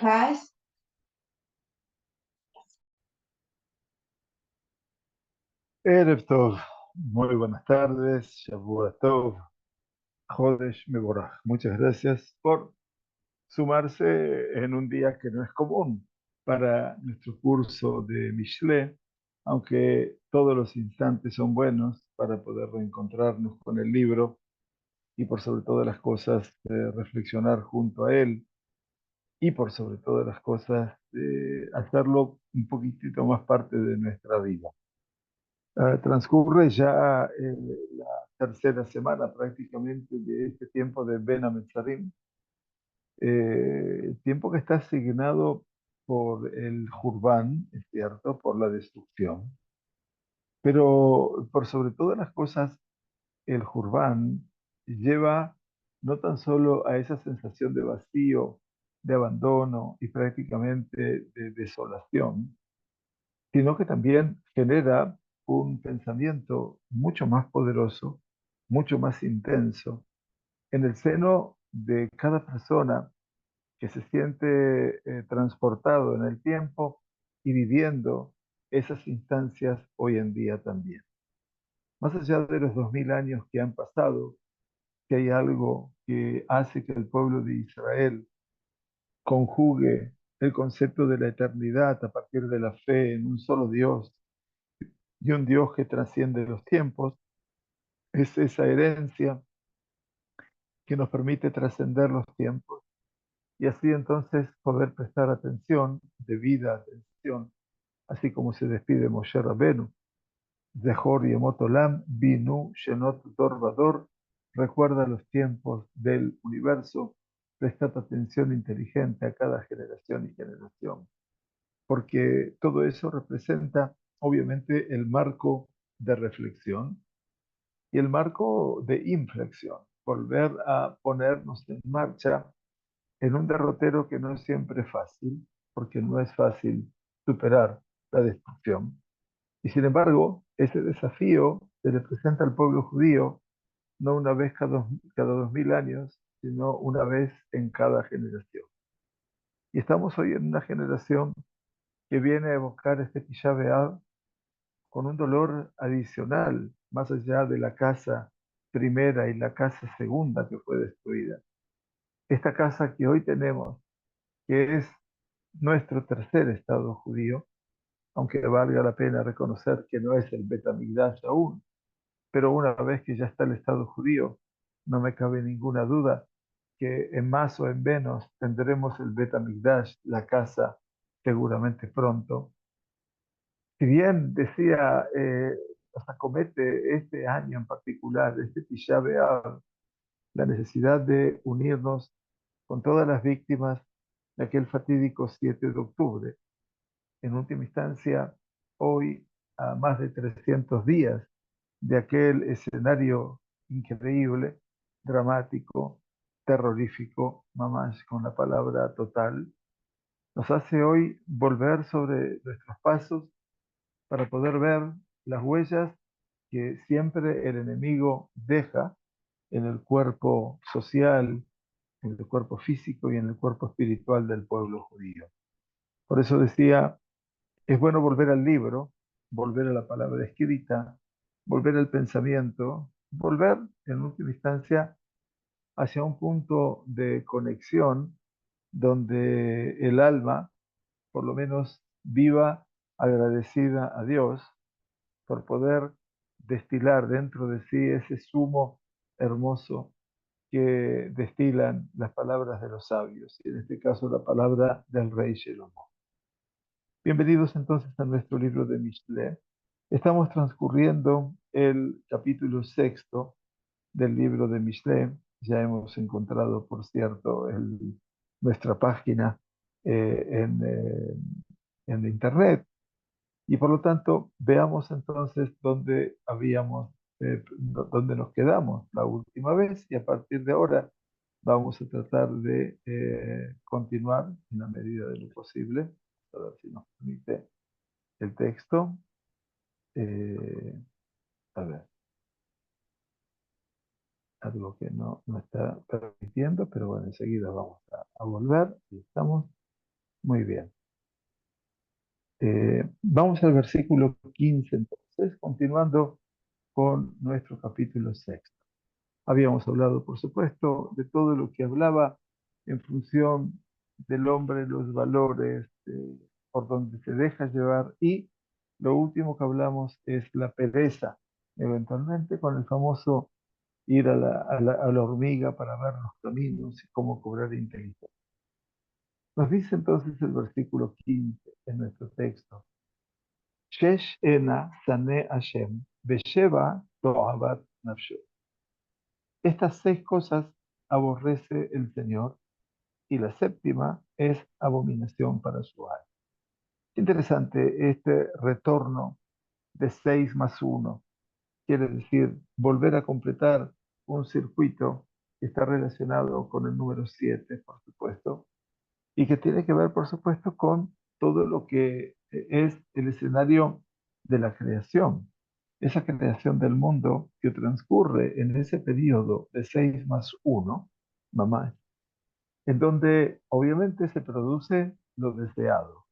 Guys, Erev Tov, muy buenas tardes, Shavua Tov, Jodesh Mevorach. Muchas gracias por sumarse en un día que no es común para nuestro curso de Mishle, aunque todos los instantes son buenos para poder reencontrarnos con el libro y por sobre todas las cosas reflexionar junto a él y por sobre todas las cosas hacerlo un poquitito más parte de nuestra vida. Transcurre ya la tercera semana prácticamente de este tiempo de Ben Hametzarim, tiempo que está asignado por el Jurban, es cierto, por la destrucción, pero por sobre todas las cosas, el Jurban lleva no tan solo a esa sensación de vacío, de abandono y prácticamente de desolación, sino que también genera un pensamiento mucho más poderoso, mucho más intenso en el seno de cada persona que se siente transportado en el tiempo y viviendo esas instancias hoy en día también. Más allá de los 2000 años que han pasado, que hay algo que hace que el pueblo de Israel conjugue el concepto de la eternidad a partir de la fe en un solo Dios y un Dios que trasciende los tiempos, es esa herencia que nos permite trascender los tiempos y así entonces poder prestar atención, debida atención, así como se despide Moshe Rabenu, Zehor Yemot Olam, Binu Shenot Dor Vador, recuerda los tiempos del universo, presta atención inteligente a cada generación y generación, porque todo eso representa obviamente el marco de reflexión y el marco de inflexión, volver a ponernos en marcha en un derrotero que no es siempre fácil, porque no es fácil superar la destrucción. Y sin embargo, ese desafío se le presenta al pueblo judío no una vez cada 2000 años, sino una vez en cada generación. Y estamos hoy en una generación que viene a evocar este Tisha B'Av con un dolor adicional, más allá de la casa primera y la casa segunda que fue destruida. Esta casa que hoy tenemos, que es nuestro tercer estado judío, aunque valga la pena reconocer que no es el Bet HaMikdash aún, pero una vez que ya está el estado judío, no me cabe ninguna duda que en más o en menos tendremos el Bet HaMikdash, la casa, seguramente pronto. Si bien decía, nos acomete este año en particular, este Tisha B'Av, la necesidad de unirnos con todas las víctimas de aquel fatídico 7 de octubre. En última instancia, hoy, a más de 300 días de aquel escenario increíble, dramático, terrorífico, mamás con la palabra total, nos hace hoy volver sobre nuestros pasos para poder ver las huellas que siempre el enemigo deja en el cuerpo social, en el cuerpo físico y en el cuerpo espiritual del pueblo judío. Por eso decía, es bueno volver al libro, volver a la palabra escrita, volver al pensamiento, volver en última instancia hacia un punto de conexión donde el alma, por lo menos, viva agradecida a Dios por poder destilar dentro de sí ese zumo hermoso que destilan las palabras de los sabios, y en este caso la palabra del rey Shelomo. Bienvenidos entonces a nuestro libro de Mishle. Estamos transcurriendo el capítulo sexto del libro de Mishle. Ya hemos encontrado, por cierto, nuestra página en internet. Y por lo tanto, veamos entonces dónde nos quedamos la última vez y a partir de ahora vamos a tratar de continuar en la medida de lo posible. A ver si nos permite el texto. Eh, a ver, algo que no está permitiendo, pero bueno, enseguida vamos a volver. Ahí estamos. Muy bien. Vamos al versículo 15 entonces, continuando con nuestro capítulo sexto. Habíamos hablado, por supuesto, de todo lo que hablaba en función del hombre, los valores, por donde se deja llevar, y lo último que hablamos es la pereza, eventualmente con el famoso ir a la hormiga para ver los caminos y cómo cobrar inteligencia. Nos dice entonces el versículo 15 en nuestro texto: Shesh ena sane Hashem, besheva to'abat nafsho. Estas 6 cosas aborrece el Señor, y la séptima es abominación para su alma. Interesante este retorno de 6 más 1. Quiere decir volver a completar un circuito que está relacionado con el número 7, por supuesto, y que tiene que ver, por supuesto, con todo lo que es el escenario de la creación. Esa creación del mundo que transcurre en ese periodo de 6 más 1, mamá, en donde obviamente se produce lo deseado.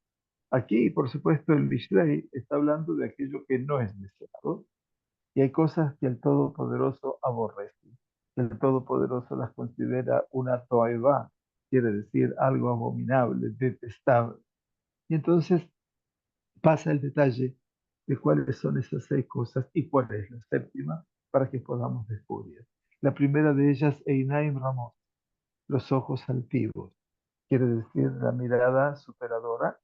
Aquí, por supuesto, el Mishlei está hablando de aquello que no es deseado, y hay cosas que el Todopoderoso aborrece. El Todopoderoso las considera una toeva, quiere decir algo abominable, detestable. Y entonces pasa el detalle de cuáles son esas 6 cosas y cuál es la séptima para que podamos descubrir. La primera de ellas, Einaim Ramos, los ojos altivos, quiere decir la mirada superadora,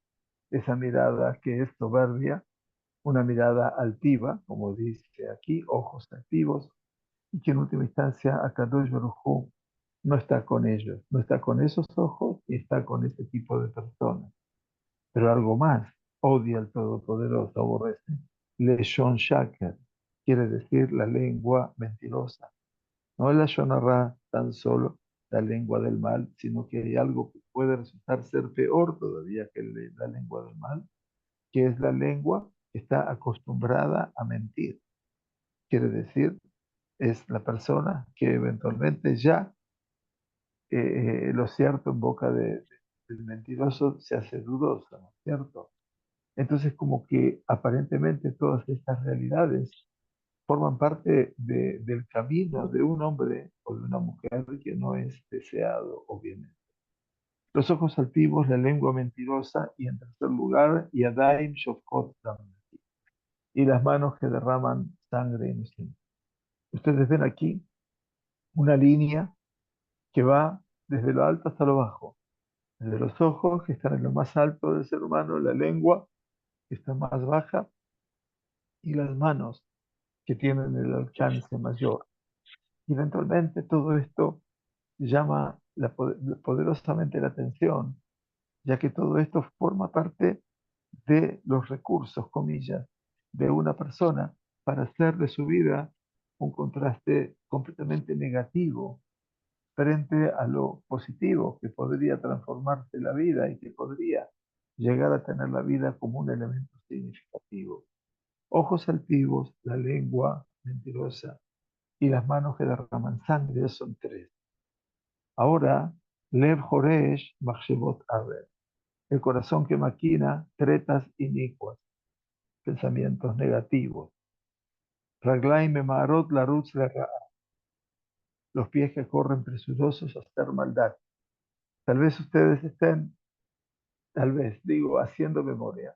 esa mirada que es soberbia, una mirada altiva, como dice aquí, ojos altivos, y que en última instancia Akadosh Baruj Hu no está con ellos, no está con esos ojos y está con ese tipo de personas. Pero algo más, odia al Todopoderoso, aborrece. Leshon Shaker, quiere decir la lengua mentirosa. No es la Shonará tan solo la lengua del mal, sino que hay algo que puede resultar ser peor todavía que la lengua del mal, que es la lengua que está acostumbrada a mentir. Quiere decir, es la persona que eventualmente ya lo cierto en boca del mentiroso se hace dudoso, ¿no es cierto? Entonces, como que aparentemente todas estas realidades forman parte del camino de un hombre o de una mujer que no es deseado, obviamente. Los ojos altivos, la lengua mentirosa y en tercer lugar, Yadaim Shofkot Dam, y las manos que derraman sangre inocente. Ustedes ven aquí una línea que va desde lo alto hasta lo bajo, desde los ojos que están en lo más alto del ser humano, la lengua que está más baja y las manos que tienen el alcance mayor. Y eventualmente todo esto llama poderosamente la atención, ya que todo esto forma parte de los recursos, comillas, de una persona para hacer de su vida un contraste completamente negativo frente a lo positivo que podría transformarse la vida y que podría llegar a tener la vida como un elemento significativo. Ojos altivos, la lengua mentirosa y las manos que derraman sangre son 3. Ahora, Lev Horesh Machshevot Aver, el corazón que maquina tretas inicuas, pensamientos negativos. Raglaim Memarot Larutz Lerra, los pies que corren presurosos a hacer maldad. Tal vez ustedes estén, tal vez, digo, haciendo memoria,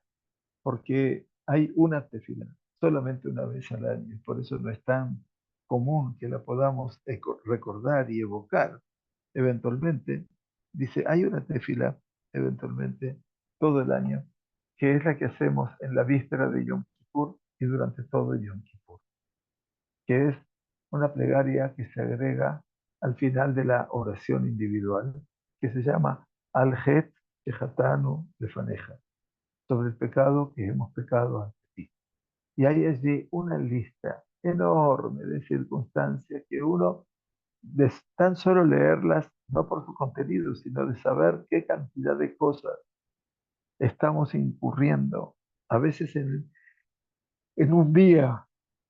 porque hay una tefila solamente una vez al año, y por eso no es tan común que la podamos recordar y evocar eventualmente. Dice, hay una tefila eventualmente todo el año, que es la que hacemos en la víspera de Yom Kippur y durante todo Yom Kippur, que es una plegaria que se agrega al final de la oración individual, que se llama Al-Het Shehatanu Lefaneja, sobre el pecado que hemos pecado ante ti. Y hay allí una lista enorme de circunstancias que uno, de tan solo leerlas, no por su contenido, sino de saber qué cantidad de cosas estamos incurriendo, a veces en un día,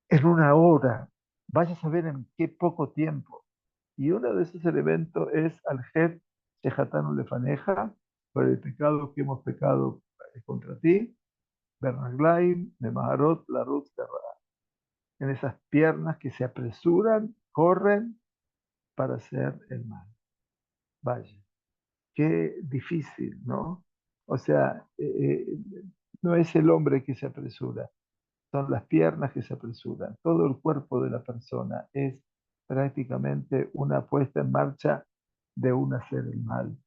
en una hora, vaya a saber en qué poco tiempo. Y uno de esos elementos es Al-Het Shehatanu Lefaneja, por el pecado que hemos pecado contra ti, Bernaglaim, de Maharot, la Ruth, en esas piernas que se apresuran, corren para hacer el mal. Vaya, qué difícil, ¿no? O sea, no es el hombre que se apresura, son las piernas que se apresuran. Todo el cuerpo de la persona es prácticamente una puesta en marcha de un hacer el mal.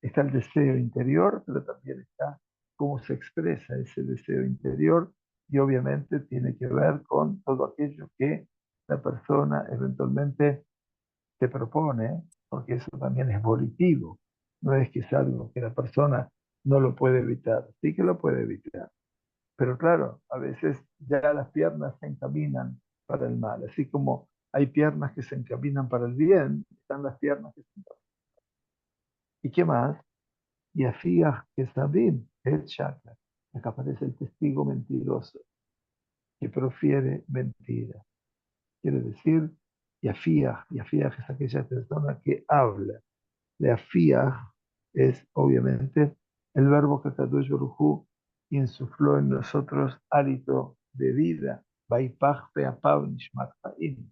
Está el deseo interior, pero también está cómo se expresa ese deseo interior y obviamente tiene que ver con todo aquello que la persona eventualmente te propone, porque eso también es volitivo. No es que es algo que la persona no lo puede evitar, sí que lo puede evitar. Pero claro, a veces ya las piernas se encaminan para el mal, así como hay piernas que se encaminan para el bien, están las piernas que se encaminan. ¿Y qué más? Y afías que sabín, el chakra, acá aparece el testigo mentiroso, que profiere mentira. Quiere decir, y afías es aquella persona que habla. Le afías es obviamente el verbo que Kadosh Baruj Hu insufló en nosotros hálito de vida. Vaipach pe'apav nishmat ha'im.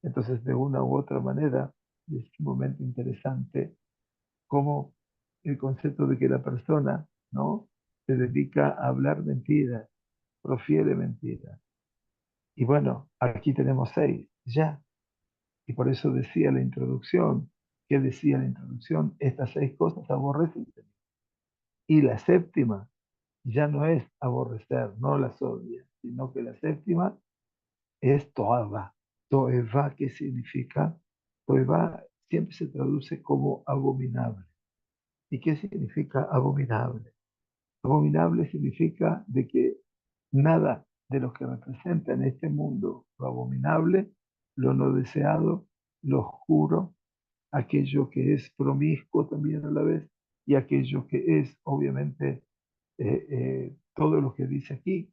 Entonces, de una u otra manera, es sumamente interesante cómo el concepto de que la persona, ¿no?, se dedica a hablar mentiras, profiere mentiras. Y bueno, aquí tenemos 6, ya. Y por eso decía la introducción, ¿qué decía la introducción? Estas 6 cosas aborrecen. Y la séptima ya no es aborrecer, no las odia, sino que la séptima es toava. Toeva, ¿qué significa? Toeva siempre se traduce como abominable. ¿Y qué significa abominable? Abominable significa de que nada de lo que representa en este mundo lo abominable, lo no deseado, lo oscuro, aquello que es promiscuo también a la vez, y aquello que es obviamente todo lo que dice aquí,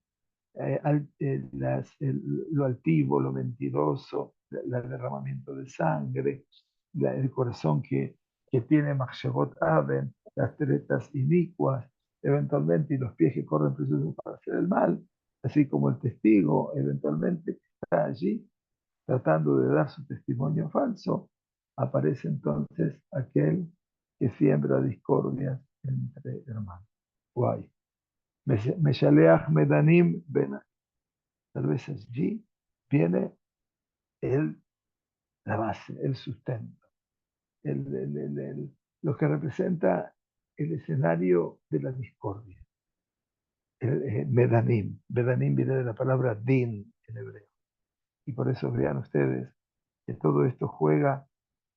lo altivo, lo mentiroso, el derramamiento de sangre, el corazón que tiene Machshavot Aven, las tretas inicuas, eventualmente, y los pies que corren precisos para hacer el mal, así como el testigo eventualmente está allí tratando de dar su testimonio falso, aparece entonces aquel que siembra discordias entre hermanos. Guay. Meshaleach Medanim Ben. Tal vez allí viene el, la base, el sustento, lo que representa el escenario de la discordia. Medanim. Medanim viene de la palabra din en hebreo. Y por eso vean ustedes que todo esto juega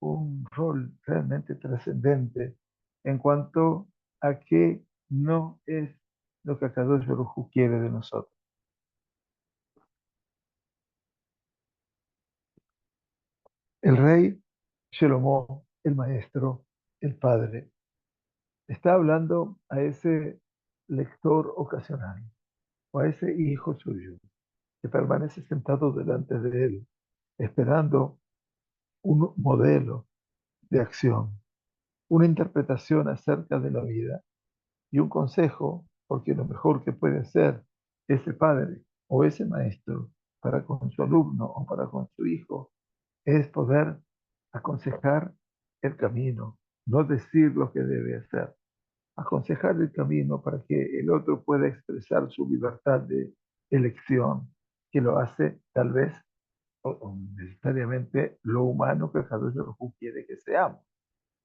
un rol realmente trascendente en cuanto a que no es lo que Akadosh Baruj Hu quiere de nosotros. El rey Shelomo, el maestro, el padre, está hablando a ese lector ocasional o a ese hijo suyo que permanece sentado delante de él, esperando un modelo de acción, una interpretación acerca de la vida y un consejo, porque lo mejor que puede hacer ese padre o ese maestro para con su alumno o para con su hijo es poder aconsejar el camino, no decir lo que debe hacer, aconsejar el camino para que el otro pueda expresar su libertad de elección, que lo hace tal vez o necesariamente lo humano que cada uno quiere que seamos,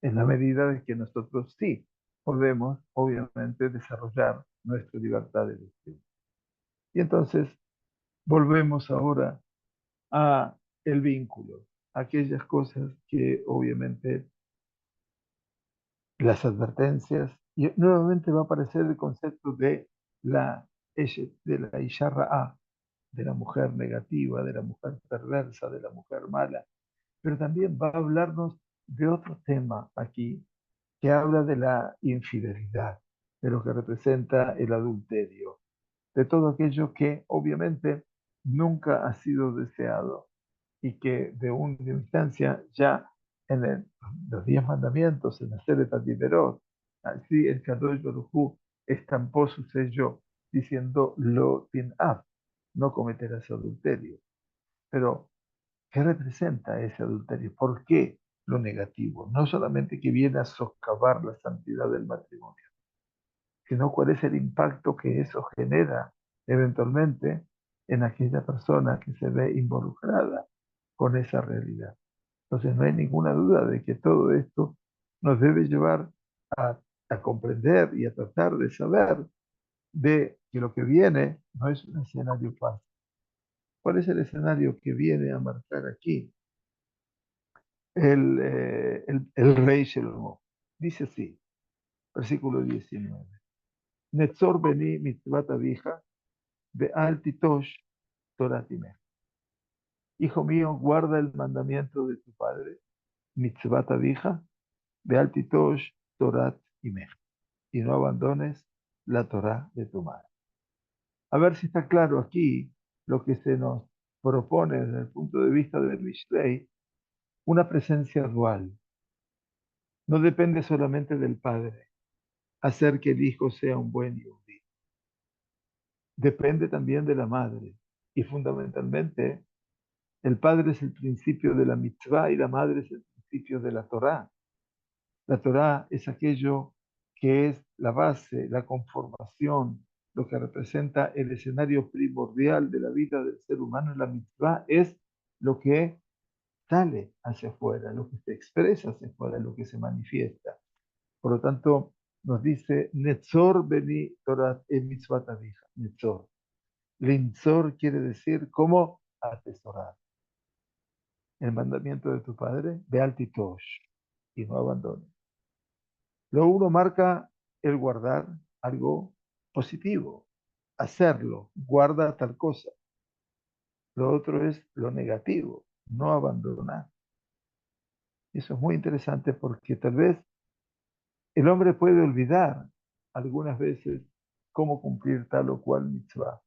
en la medida de que nosotros sí podemos, obviamente, desarrollar nuestra libertad de elección. Y entonces volvemos ahora a el vínculo, aquellas cosas que obviamente las advertencias, y nuevamente va a aparecer el concepto de la, de la Isharra, de la mujer negativa, de la mujer perversa, de la mujer mala, pero también va a hablarnos de otro tema aquí, que habla de la infidelidad, de lo que representa el adulterio, de todo aquello que obviamente nunca ha sido deseado y que de una instancia ya en los 10 mandamientos, en hacer el Tatiberot, Así el Kadosh Baruj Hu estampó su sello diciendo lo tin'af, no cometerás adulterio. Pero, ¿qué representa ese adulterio? ¿Por qué lo negativo? No solamente que viene a socavar la santidad del matrimonio, sino cuál es el impacto que eso genera eventualmente en aquella persona que se ve involucrada con esa realidad. Entonces no hay ninguna duda de que todo esto nos debe llevar a, a comprender y a tratar de saber de que lo que viene no es un escenario fácil. ¿Cuál es el escenario que viene a marcar aquí? El rey Shlomo. Dice así, versículo 19. Netzor beni mitzvat avija ve'al titosh Torah timeh. Hijo mío, guarda el mandamiento de tu padre, mitzvat avija ve'al titosh Torah timeh. Y no abandones la Torah de tu madre. A ver si está claro aquí lo que se nos propone desde el punto de vista del Mishlei, una presencia dual. No depende solamente del padre hacer que el hijo sea un buen yehudí. Depende también de la madre. Y fundamentalmente, el padre es el principio de la mitzvah y la madre es el principio de la Torah. La Torah es aquello que es la base, la conformación, lo que representa el escenario primordial de la vida del ser humano. La mitzvah es lo que sale hacia afuera, lo que se expresa hacia afuera, lo que se manifiesta. Por lo tanto, nos dice, Netzor beni Torah e mitzvah avija. Netzor. Linzor quiere decir cómo atesorar. El mandamiento de tu padre, ve al titosh y no abandones. Lo uno marca el guardar algo positivo, hacerlo, guarda tal cosa. Lo otro es lo negativo, no abandonar. Eso es muy interesante porque tal vez el hombre puede olvidar algunas veces cómo cumplir tal o cual mitzvah.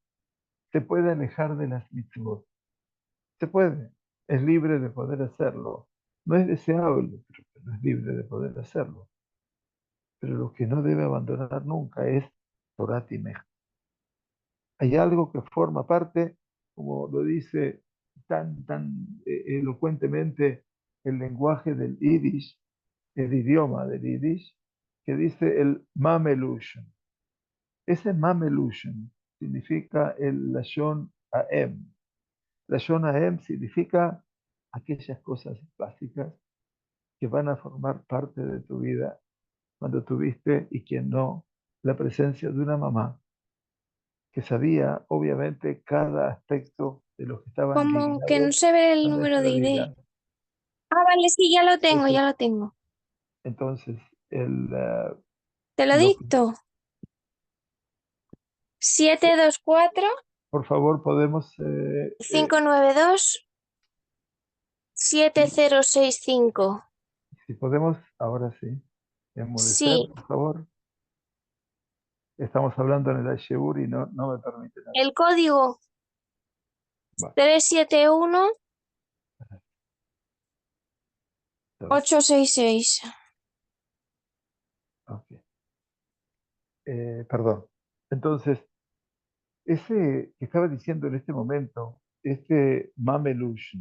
Se puede alejar de las mitzvot. Se puede. Es libre de poder hacerlo. No es deseable, pero es libre de poder hacerlo. Pero lo que no debe abandonar nunca es Torah Timej. Hay algo que forma parte, como lo dice tan elocuentemente el lenguaje del Yiddish, el idioma del Yiddish, que dice el Mamelushon. Ese Mamelushon significa el Lashon Aem. Lashon Aem significa aquellas cosas básicas que van a formar parte de tu vida cuando tuviste y quien no la presencia de una mamá que sabía obviamente cada aspecto de los que estaban Como que no ligados se ve a el número de nuestra ID. vida. Ah, vale, sí, ya lo tengo, Entonces, ya lo tengo. entonces el, Te lo lo que, dicto. 724 por favor, podemos, 592 si, 7065. si podemos, ahora sí, enmudecer, Sí, por favor. Estamos hablando en el Asheur y no me permite nada. el código Bueno, 371 entonces, 866. ok. Perdón. Entonces, ese que estaba diciendo en este momento, este Mamelush,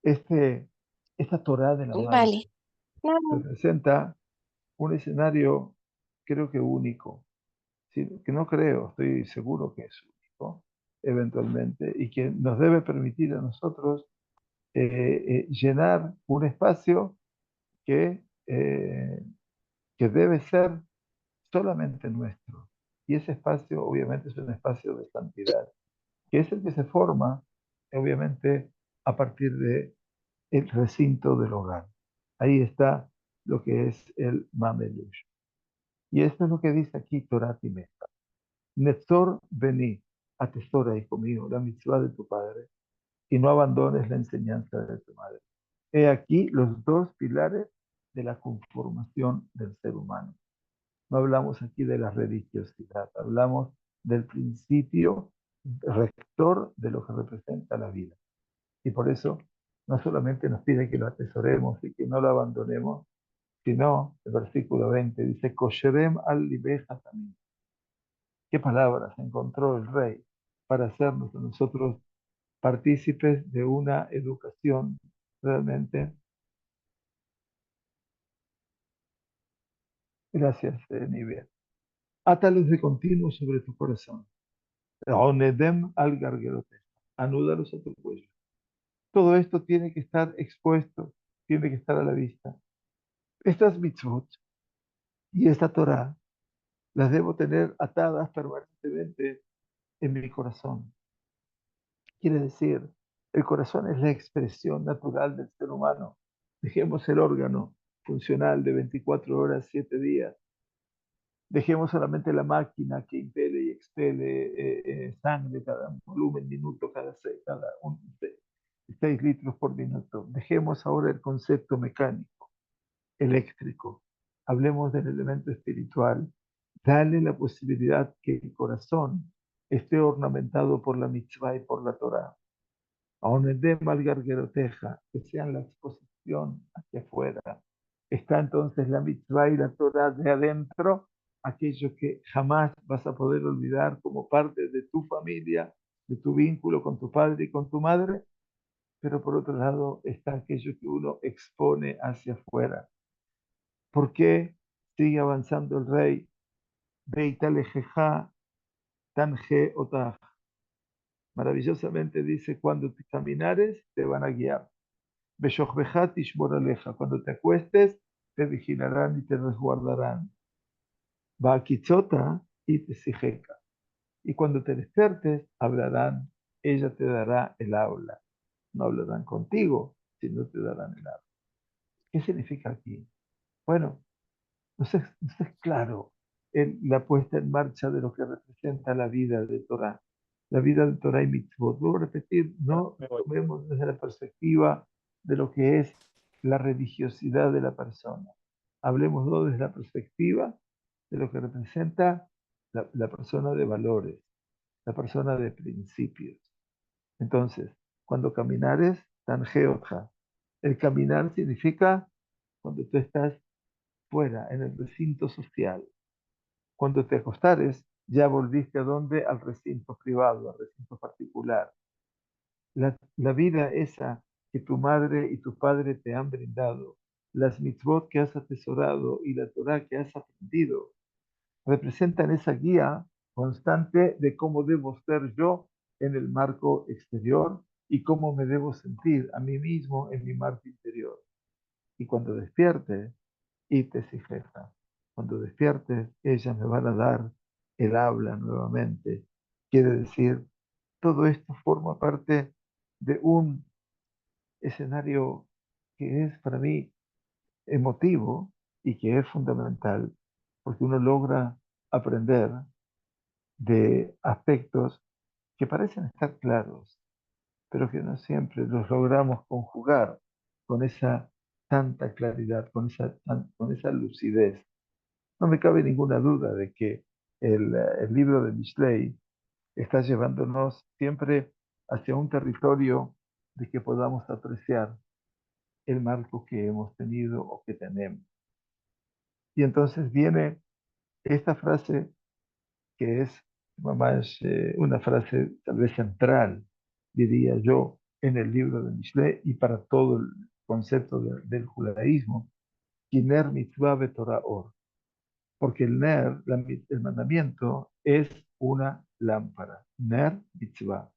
este, esta Torá de la Vale. madre, No, representa un escenario, creo que único, sí, que no creo, estoy seguro que es único, eventualmente, y que nos debe permitir a nosotros llenar un espacio que, eh, que debe ser solamente nuestro. Y ese espacio, obviamente, es un espacio de santidad, que es el que se forma, obviamente, a partir de el recinto del hogar. Ahí está lo que es el Mamelush. Y esto es lo que dice aquí Torah Timesta. Netzor vení, atesora, hijo mío, la mitzvah de tu padre, y no abandones la enseñanza de tu madre. He aquí los dos pilares de la conformación del ser humano. No hablamos aquí de la religiosidad, hablamos del principio rector de lo que representa la vida. Y por eso no solamente nos pide que lo atesoremos y que no lo abandonemos, sino el versículo 20 dice, Kosherem al libeja también. ¿Qué palabras encontró el rey para hacernos a nosotros partícipes de una educación realmente? Gracias, Nivea. Átalos de continuo sobre tu corazón. Onedem al garguerote. Anúdalos a tu cuello. Todo esto tiene que estar expuesto, tiene que estar a la vista. Estas mitzvot y esta Torah las debo tener atadas permanentemente en mi corazón. Quiere decir, el corazón es la expresión natural del ser humano. Dejemos el órgano funcional de 24 horas, 7 días. Dejemos solamente la máquina que impele y expele sangre cada volumen, minuto, cada 6 litros por minuto. Dejemos ahora el concepto mecánico, eléctrico. Hablemos del elemento espiritual. Dale la posibilidad que el corazón esté ornamentado por la mitzvah y por la Torah. Aonedem al gargueroteja, que sean la exposición hacia afuera. Está entonces la mitzvah y la Torah de adentro, aquello que jamás vas a poder olvidar como parte de tu familia, de tu vínculo con tu padre y con tu madre, pero por otro lado está aquello que uno expone hacia afuera. ¿Por qué sigue avanzando el rey? Beitalejeja tanje otah. Maravillosamente dice, cuando te caminares, te van a guiar. Beshochbejat tishmor aleja. Cuando te acuestes, te vigilarán y te resguardarán. Baakitzota y te sijeca. Y cuando te despiertes, hablarán, ella te dará el habla. No hablarán contigo, sino te darán el habla. ¿Qué significa aquí? Bueno, no es claro la puesta en marcha de lo que representa la vida de Torah. La vida de Torah y Mitzvot. Vuelvo a repetir, no lo vemos desde la perspectiva de lo que es la religiosidad de la persona. Hablemoslo desde la perspectiva de lo que representa la persona de valores, la persona de principios. Entonces, cuando caminares, tangeotja. El caminar significa cuando tú estás fuera, en el recinto social. Cuando te acostares, ya volviste a dónde? Al recinto privado, al recinto particular. La vida esa que tu madre y tu padre te han brindado, las mitzvot que has atesorado y la Torah que has aprendido, representan esa guía constante de cómo debo ser yo en el marco exterior y cómo me debo sentir a mí mismo en mi marco interior. Y cuando despierte, y te sijeta. Cuando despiertes, ellas me van a dar el habla nuevamente. Quiere decir, todo esto forma parte de un escenario que es para mí emotivo y que es fundamental, porque uno logra aprender de aspectos que parecen estar claros, pero que no siempre los logramos conjugar con esa tanta claridad, con esa lucidez. No me cabe ninguna duda de que el libro de Mishlei está llevándonos siempre hacia un territorio de que podamos apreciar el marco que hemos tenido o que tenemos. Y entonces viene esta frase que es más una frase tal vez central, diría yo, en el libro de Mishlei y para todo el concepto del judaísmo, Kiner mitzvah betorah or. Porque el ner, el mandamiento, es una lámpara. Ner mitzvah.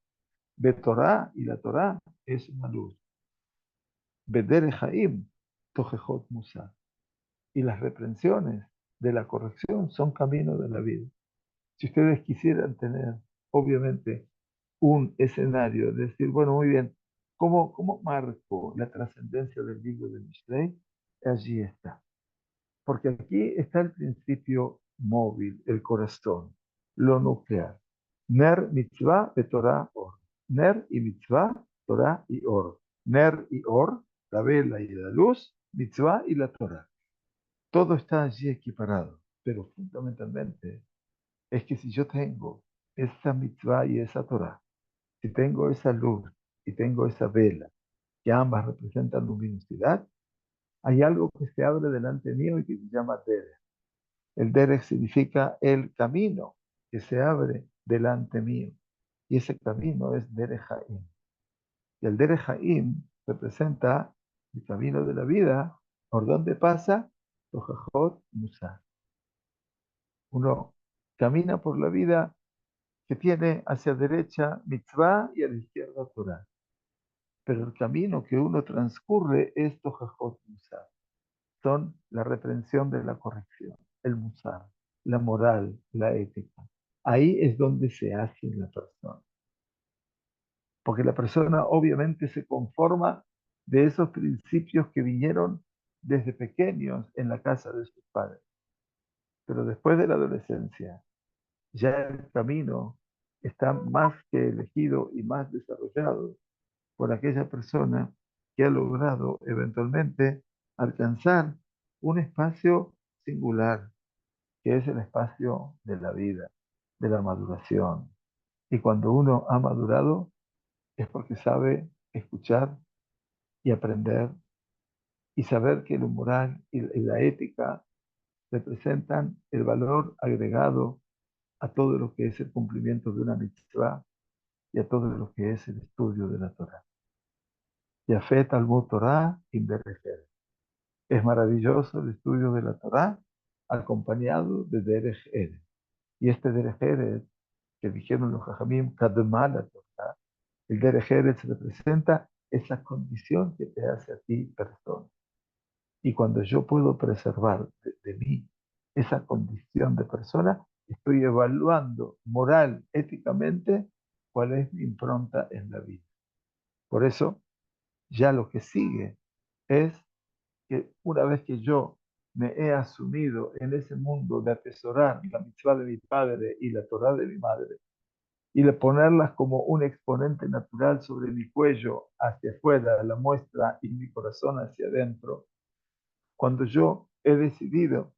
Betorah y la Torah es una luz. Bedere Haim, Tojejot Musa. Y las reprensiones de la corrección son camino de la vida. Si ustedes quisieran tener, obviamente, un escenario, de decir, bueno, muy bien, ¿cómo marco la trascendencia del libro de Mishlei? Allí está. Porque aquí está el principio móvil, el corazón, lo nuclear. Ner, mitzvah, de Torah, or. Ner y mitzvah, Torah y or. Ner y or, la vela y la luz, mitzvah y la Torah. Todo está allí equiparado, pero fundamentalmente es que si yo tengo esa mitzvah y esa Torah, si tengo esa luz y tengo esa vela, que ambas representan luminosidad, Hay algo que se abre delante mío y que se llama Derech. El Derech significa el camino que se abre delante mío. Y ese camino es Derech Haim. Y el Derech Haim representa el camino de la vida, por donde pasa Tojajot Musa. Uno camina por la vida que tiene hacia derecha mitzvah y a la izquierda Torah. Pero el camino que uno transcurre es Tojajot Musa. Son la reprensión de la corrección, el musar, la moral, la ética. Ahí es donde se hace la persona. Porque la persona obviamente se conforma de esos principios que vinieron desde pequeños en la casa de sus padres. Pero después de la adolescencia, ya el camino está más que elegido y más desarrollado por aquella persona que ha logrado eventualmente alcanzar un espacio singular, que es el espacio de la vida, de la maduración. Y cuando uno ha madurado es porque sabe escuchar y aprender y saber que lo moral y la ética representan el valor agregado a todo lo que es el cumplimiento de una mitzvah y a todo lo que es el estudio de la Torah. Yafet Talmud Torah Inderejer. Es maravilloso el estudio de la Torah acompañado de Derech Eretz. Y este Derech Eretz, que dijeron los Jajamim, Kadma la Torah, el Derech Eretz representa esa condición que te hace a ti persona. Y cuando yo puedo preservar de mí esa condición de persona, estoy evaluando moral, éticamente, cuál es mi impronta en la vida. Por eso, ya lo que sigue es que una vez que yo me he asumido en ese mundo de atesorar la mitzvah de mi padre y la Torah de mi madre, y de ponerlas como un exponente natural sobre mi cuello hacia afuera, la muestra y mi corazón hacia adentro, cuando yo he decidido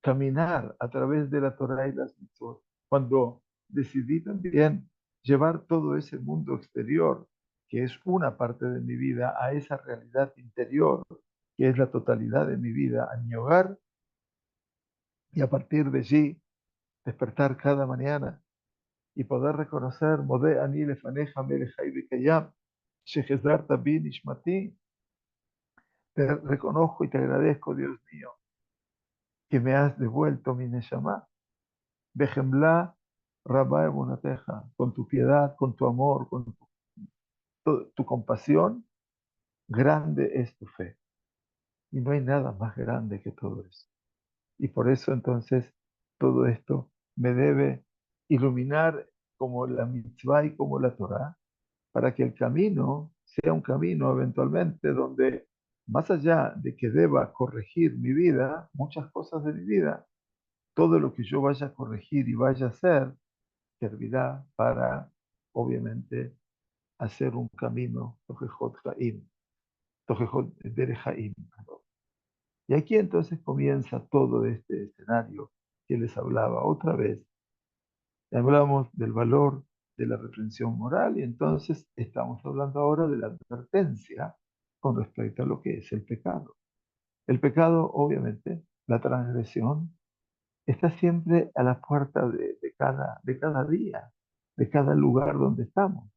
caminar a través de la Torah y las mitzvot, cuando decidí también llevar todo ese mundo exterior, que es una parte de mi vida, a esa realidad interior, que es la totalidad de mi vida, a mi hogar, y a partir de allí despertar cada mañana y poder reconocer, Modé ani lefaneja melechai bekayam, shehezarta bi nishmati, te reconozco y te agradezco, Dios mío, que me has devuelto mi neshama, Bejemla Rabá Emunateja, con tu piedad, con tu amor, con tu compasión, grande es tu fe. Y no hay nada más grande que todo eso. Y por eso entonces todo esto me debe iluminar como la mitzvah y como la Torah, para que el camino sea un camino eventualmente donde, más allá de que deba corregir mi vida, muchas cosas de mi vida, todo lo que yo vaya a corregir y vaya a hacer, servirá para, obviamente, hacer un camino, Tojejot Jaim, Tojejot Derech Jaim. Y aquí entonces comienza todo este escenario que les hablaba otra vez. Hablamos del valor de la reprensión moral y entonces estamos hablando ahora de la advertencia con respecto a lo que es el pecado. El pecado, obviamente, la transgresión, está siempre a la puerta de cada día, de cada lugar donde estamos.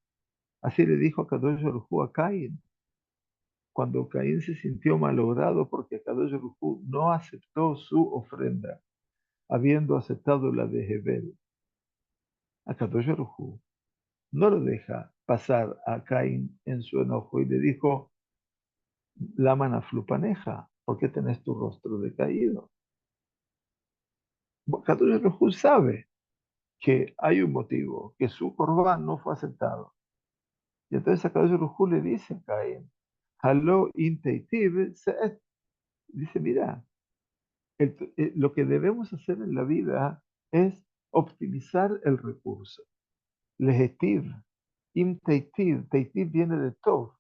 Así le dijo a Kadosh Baruj Hu a Caín, cuando Caín se sintió malogrado porque Kadosh Baruj Hu no aceptó su ofrenda, habiendo aceptado la de Hebel. A Kadosh Baruj Hu no lo deja pasar a Caín en su enojo y le dijo, Lama flupaneja, ¿por qué tenés tu rostro decaído? Kadosh Baruj Hu sabe que hay un motivo, que su corbán no fue aceptado. Y entonces a Kadosh Baruj Hu le dice a Caín, Halo inteitiv se'et. Dice, mira, lo que debemos hacer en la vida es optimizar el recurso. Lehetiv, im teitiv, teitiv viene de tov.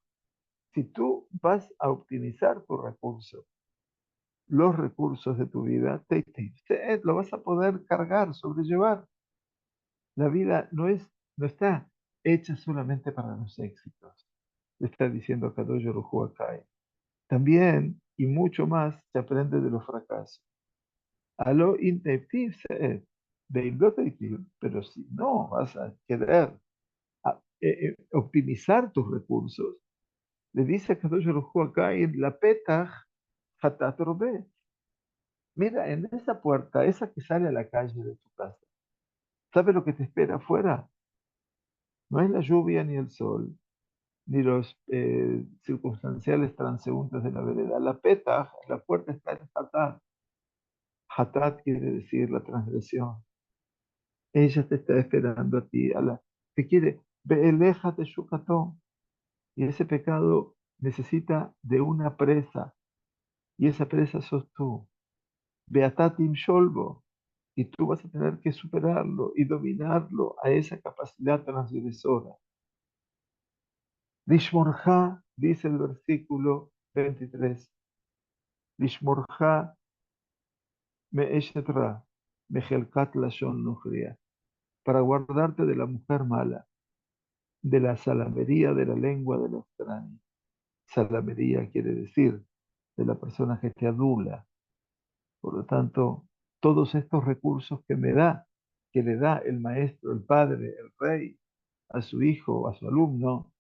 Si tú vas a optimizar tu recurso, los recursos de tu vida, teitiv, lo vas a poder cargar, sobrellevar. La vida no está hecha solamente para los éxitos. Le está diciendo Kadosh Baruj Hu a Caín. También, y mucho más, se aprende de los fracasos. Aló intuitiv se'ed, veim lo teitiv, pero si no vas a querer optimizar tus recursos, le dice a Kadosh Baruj Hu acá en la petach hatat robé. Mira, en esa puerta, esa que sale a la calle de tu casa, ¿sabes lo que te espera afuera? No es la lluvia ni el sol, ni los circunstanciales transeúntes de la vereda. La petach, la puerta está en hatat. Hatat quiere decir la transgresión. Ella te está esperando a ti, te quiere, ve'eléjate shukató. Y ese pecado necesita de una presa, y esa presa sos tú. Beatatim sholbo, y tú vas a tener que superarlo y dominarlo a esa capacidad transgresora. Lishmorja, dice el versículo 23, Lishmorja me eshetra, me helkat lashon nuchria, para guardarte de la mujer mala, de la salamería de la lengua de la extraña. Salamería quiere decir de la persona que te adula. Por lo tanto, todos estos recursos que le da el maestro, el padre, el rey, a su hijo, a su alumno,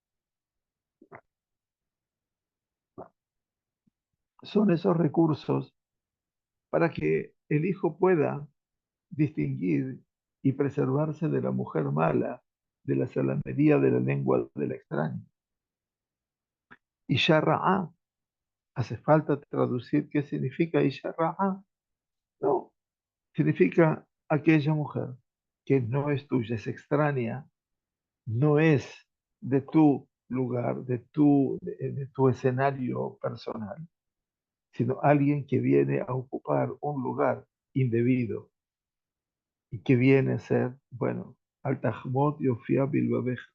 son esos recursos para que el hijo pueda distinguir y preservarse de la mujer mala, de la salamería de la lengua de la extraña. Isha Ra'a, hace falta traducir qué significa Isha Ra'a. No, significa aquella mujer que no es tuya, es extraña, no es de tu lugar, de tu escenario personal, sino alguien que viene a ocupar un lugar indebido y que viene a ser, bueno, al Tahmot y Ofia Bilbabeja.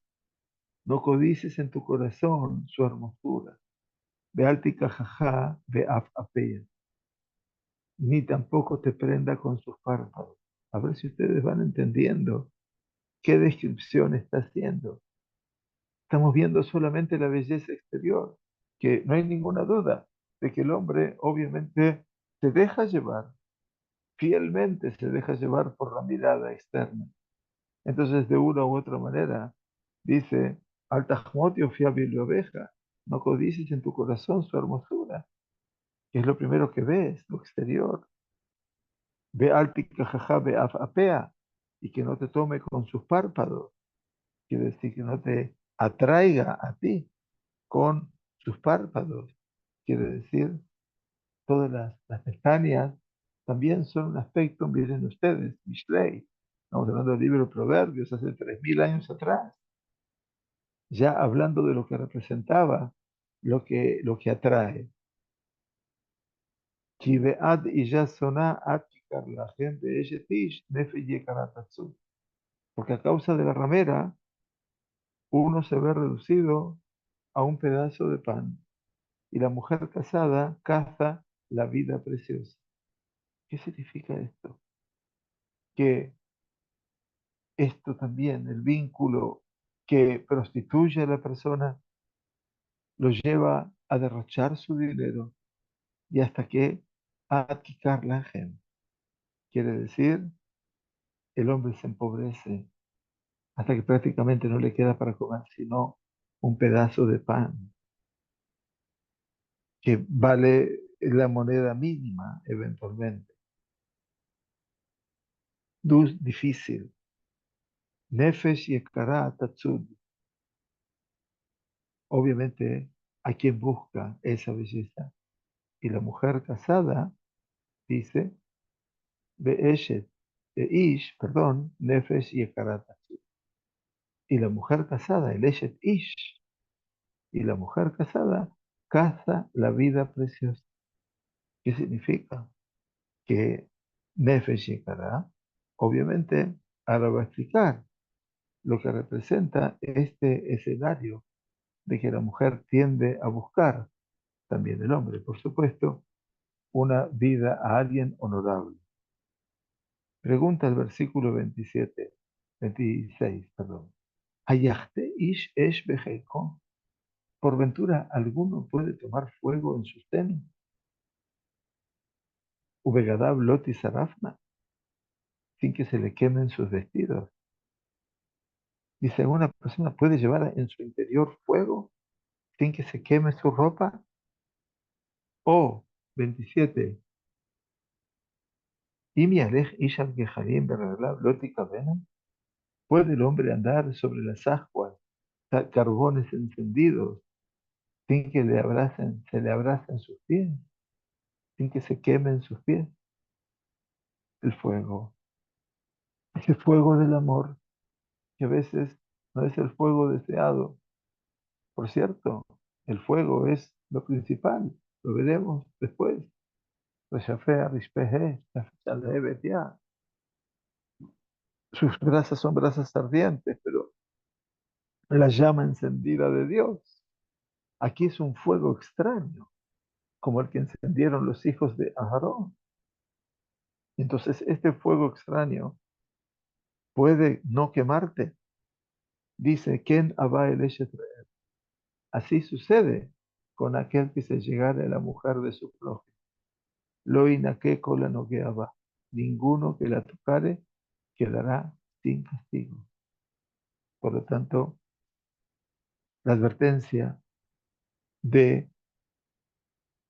No codices en tu corazón su hermosura, ve alti cajaja, ve af apea, ni tampoco te prenda con sus párpados. A ver si ustedes van entendiendo qué descripción está haciendo. Estamos viendo solamente la belleza exterior, que no hay ninguna duda de que el hombre obviamente se deja llevar, fielmente se deja llevar por la mirada externa. Entonces, de una u otra manera, dice, al tajmotio fiabil oveja, no codices en tu corazón su hermosura, que es lo primero que ves, lo exterior. Ve alti cajaja ve apea, y que no te tome con sus párpados, quiere decir que no te atraiga a ti con sus párpados, quiere decir, todas las pestañas también son un aspecto, miren ustedes, Mishlei, estamos hablando del libro de Proverbios hace 3000 años atrás, ya hablando de lo que representaba, lo que atrae. Kivead y ya soná atikar la gente eshetish nefe yekaratatsu. Porque a causa de la ramera, uno se ve reducido a un pedazo de pan y la mujer casada caza la vida preciosa. ¿Qué significa esto? Que esto también, el vínculo que prostituye a la persona, lo lleva a derrochar su dinero y hasta que a adquirir la gente. Quiere decir, el hombre se empobrece hasta que prácticamente no le queda para comer sino un pedazo de pan que vale la moneda mínima eventualmente. Difícil. Nefesh yekara tatsud. Obviamente, a quien busca esa belleza. Y la mujer casada dice, Be'eshet, Ish, perdón, Nefesh yekara tatsud. Y la mujer casada, el Eshet Ish, y la mujer casada caza la vida preciosa. ¿Qué significa? Que Nefesh Yekará, obviamente, ahora va a explicar lo que representa este escenario de que la mujer tiende a buscar, también el hombre, por supuesto, una vida a alguien honorable. Pregunta el versículo 26, perdón. ¿Hayachte ish esh bejeiko? ¿Por ventura alguno puede tomar fuego en su seno? Ubegadav loti sarafna, sin que se le quemen sus vestidos. Dice, ¿una persona puede llevar en su interior fuego sin que se queme su ropa? O 27. Imi alej isham geharim berreglav loti kavena. ¿Puede el hombre andar sobre las ascuas, carbones encendidos, sin que se le abracen sus pies, sin que se quemen sus pies? El fuego, ese fuego del amor, que a veces no es el fuego deseado. Por cierto, el fuego es lo principal, lo veremos después. Sus brasas son brasas ardientes, pero la llama encendida de Dios. Aquí es un fuego extraño, como el que encendieron los hijos de Aarón. Entonces, este fuego extraño puede no quemarte. Dice, Ken Abba el Eshet Re'eh. Así sucede con aquel que se llegare a la mujer de su prójimo. Lo inaque la nogueaba. Ninguno que la tocare quedará sin castigo. Por lo tanto, la advertencia de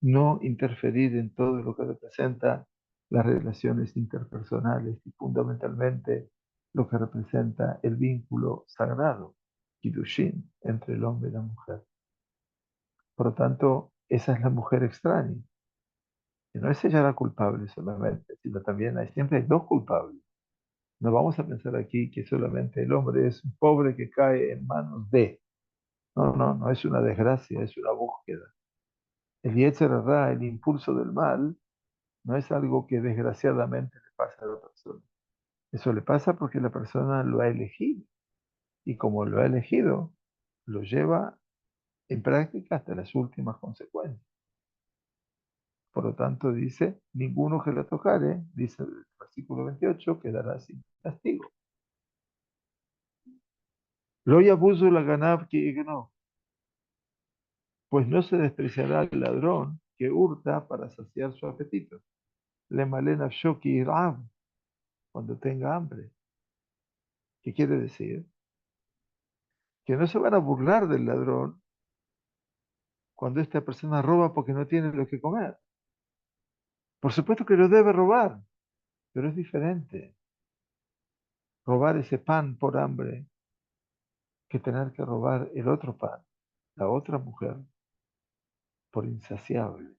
no interferir en todo lo que representa las relaciones interpersonales y fundamentalmente lo que representa el vínculo sagrado, Kiddushin, entre el hombre y la mujer. Por lo tanto, esa es la mujer extraña. Y no es ella la culpable solamente, sino también siempre hay dos culpables. No vamos a pensar aquí que solamente el hombre es un pobre que cae en manos de. No, no, no es una desgracia, es una búsqueda. El Yetzer Hara, el impulso del mal, no es algo que desgraciadamente le pasa a la persona. Eso le pasa porque la persona lo ha elegido. Y como lo ha elegido, lo lleva en práctica hasta las últimas consecuencias. Por lo tanto, dice, ninguno que la tocare, dice el versículo 28, quedará sin castigo. Lo yabuzu la ganab que ignó, pues no se despreciará el ladrón que hurta para saciar su apetito. Le malena shoki rab, cuando tenga hambre. ¿Qué quiere decir? Que no se van a burlar del ladrón cuando esta persona roba porque no tiene lo que comer. Por supuesto que lo debe robar, pero es diferente robar ese pan por hambre que tener que robar el otro pan, la otra mujer, por insaciable.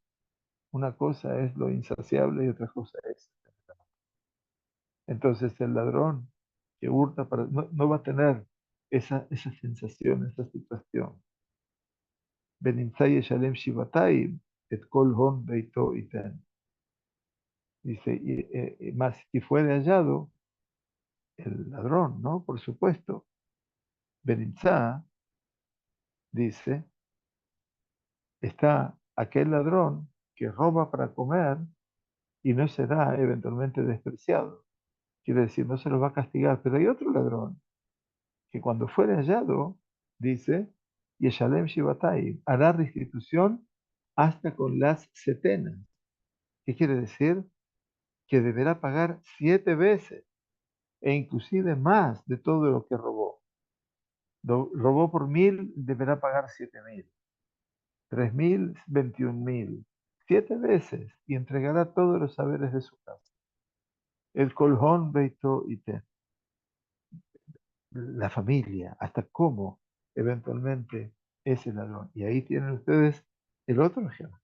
Una cosa es lo insaciable y otra cosa es. Entonces el ladrón que hurta no va a tener esa sensación, esa situación. Benimzai Shalem Shivatayim, et kol hon beito iten. Dice, más si fuere hallado el ladrón, ¿no? Por supuesto. Benimzá dice, está aquel ladrón que roba para comer y no será eventualmente despreciado. Quiere decir, no se lo va a castigar. Pero hay otro ladrón que cuando fuere hallado, dice, Yeshalem Shivatai, hará restitución hasta con las setenas. ¿Qué quiere decir? Que deberá pagar 7 veces e inclusive más de todo lo que robó. Robó por 1.000, deberá pagar 7.000. 3.000, 21.000. 7 veces y entregará todos los saberes de su casa. El colhón beito ite. La familia, hasta cómo eventualmente es el ladrón. Y ahí tienen ustedes el otro ejemplo.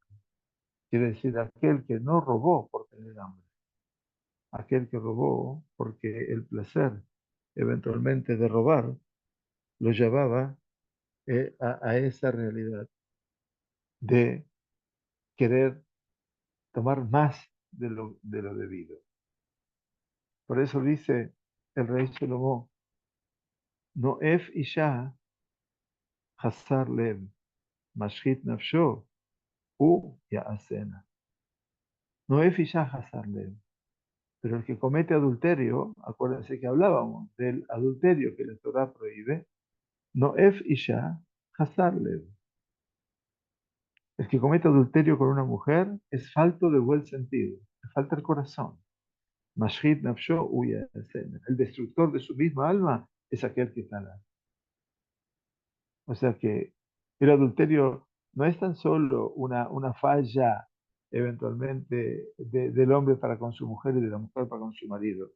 Quiere decir, aquel que no robó por tener hambre, aquel que robó porque el placer eventualmente de robar lo llevaba a esa realidad de querer tomar más de lo debido. Por eso dice el rey Salomón, Noef Isha Hasar Lev, Mashchit Nafsho, Ya'asena. Noef Isha Hasar Lev. Pero el que comete adulterio, acuérdense que hablábamos del adulterio que la Torah prohíbe, Noef Isha Hasar Lev. El que comete adulterio con una mujer es falto de buen sentido, le falta el corazón. Mashhit nafsho huya escena. El destructor de su misma alma es aquel que está. O sea que el adulterio no es tan solo una falla eventualmente del hombre para con su mujer y de la mujer para con su marido,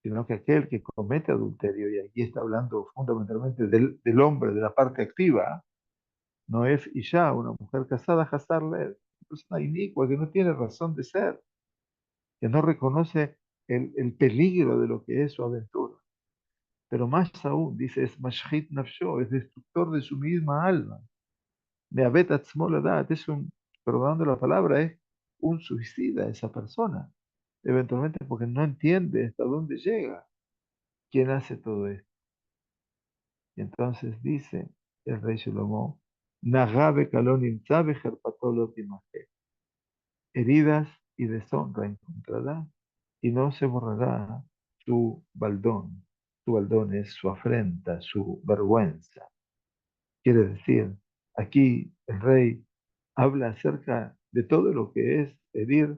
sino que aquel que comete adulterio, y aquí está hablando fundamentalmente del hombre, de la parte activa, no es Isha, una mujer casada, Hazarle, una persona inicua que no tiene razón de ser, que no reconoce el peligro de lo que es su aventura. Pero más aún, dice, es Mashhit Nafsho, es destructor de su misma alma. Me'avet atzmo ladat, perdonando la palabra, es un suicida esa persona. Eventualmente porque no entiende hasta dónde llega quién hace todo esto. Y entonces dice el rey Shlomo, Nagabe kalonim tzabe jerpatolo timaje. Heridas y deshonra encontrará y no se borrará su baldón. Su baldón es su afrenta, su vergüenza. Quiere decir, aquí el rey habla acerca de todo lo que es herir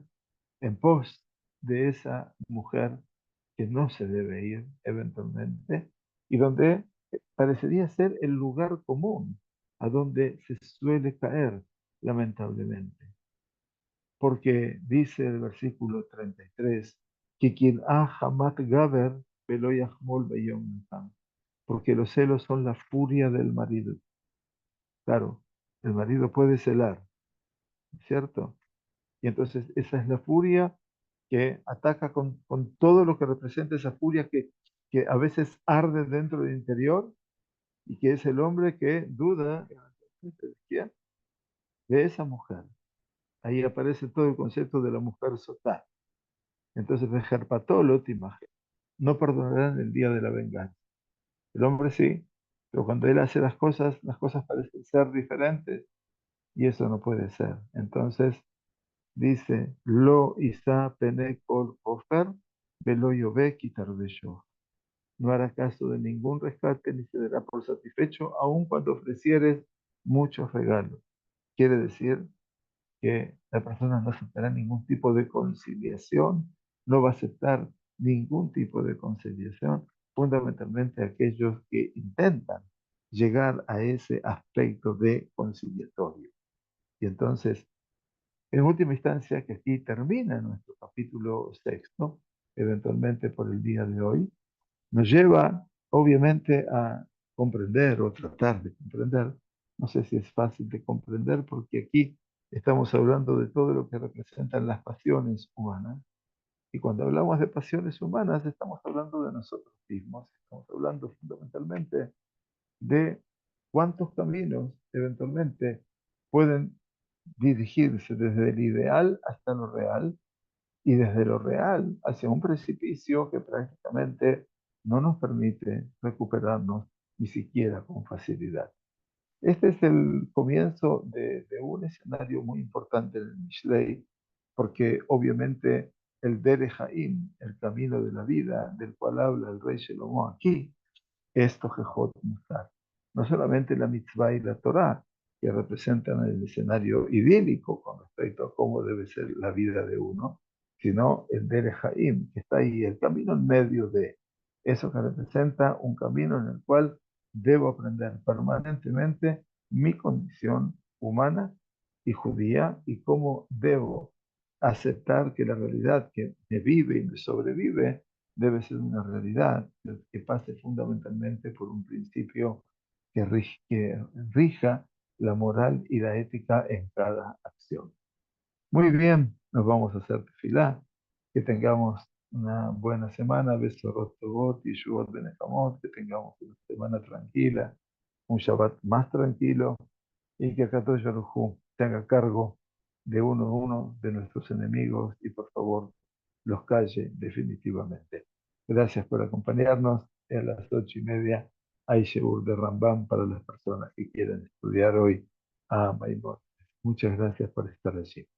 en pos de esa mujer que no se debe ir eventualmente y donde parecería ser el lugar común a donde se suele caer lamentablemente. Porque dice el versículo 33 que quien ha hamat gaber velo yahmol beyom natan, porque los celos son la furia del marido. Claro, el marido puede celar, ¿cierto? Y entonces esa es la furia que ataca con todo lo que representa esa furia que a veces arde dentro del interior y que es el hombre que duda ¿de quién? De esa mujer. Ahí aparece todo el concepto de la mujer sotá. Entonces, Vejerpatolo, te imaginas, no perdonarán el día de la venganza. El hombre sí, pero cuando él hace las cosas parecen ser diferentes y eso no puede ser. Entonces, dice, Lo isa pene kol ofer, velo yove quitar bello. No hará caso de ningún rescate ni se dará por satisfecho, aun cuando ofrecieres muchos regalos. Quiere decir que la persona no aceptará ningún tipo de conciliación, no va a aceptar ningún tipo de conciliación, fundamentalmente aquellos que intentan llegar a ese aspecto de conciliatorio. Y entonces, en última instancia, que aquí termina nuestro capítulo sexto, eventualmente por el día de hoy, nos lleva obviamente a comprender o tratar de comprender. No sé si es fácil de comprender porque aquí estamos hablando de todo lo que representan las pasiones humanas. Y cuando hablamos de pasiones humanas, estamos hablando de nosotros mismos, estamos hablando fundamentalmente de cuántos caminos eventualmente pueden dirigirse desde el ideal hasta lo real y desde lo real hacia un precipicio que prácticamente no nos permite recuperarnos ni siquiera con facilidad. Este es el comienzo de un escenario muy importante en el Mishlei, porque obviamente el Derech Haim, el camino de la vida, del cual habla el rey Shlomo aquí, esto Jejot Musar. No solamente la mitzvah y la Torah, que representan el escenario idílico con respecto a cómo debe ser la vida de uno, sino el Derech Haim, que está ahí, el camino en medio de eso que representa un camino en el cual debo aprender permanentemente mi condición humana y judía y cómo debo aceptar que la realidad que me vive y me sobrevive debe ser una realidad que pase fundamentalmente por un principio que rija la moral y la ética en cada acción. Muy bien, nos vamos a hacer tefilá. Que tengamos una buena semana, Besorot Tovot y Shuot Benejamot, que tengamos una semana tranquila, un Shabbat más tranquilo y que Akadosh Baruj Hu se haga cargo de uno a uno de nuestros enemigos y por favor los calle definitivamente. Gracias por acompañarnos. A las 8:30 hay Sheur de Rambam para las personas que quieran estudiar hoy a Maimón. Muchas gracias por estar allí.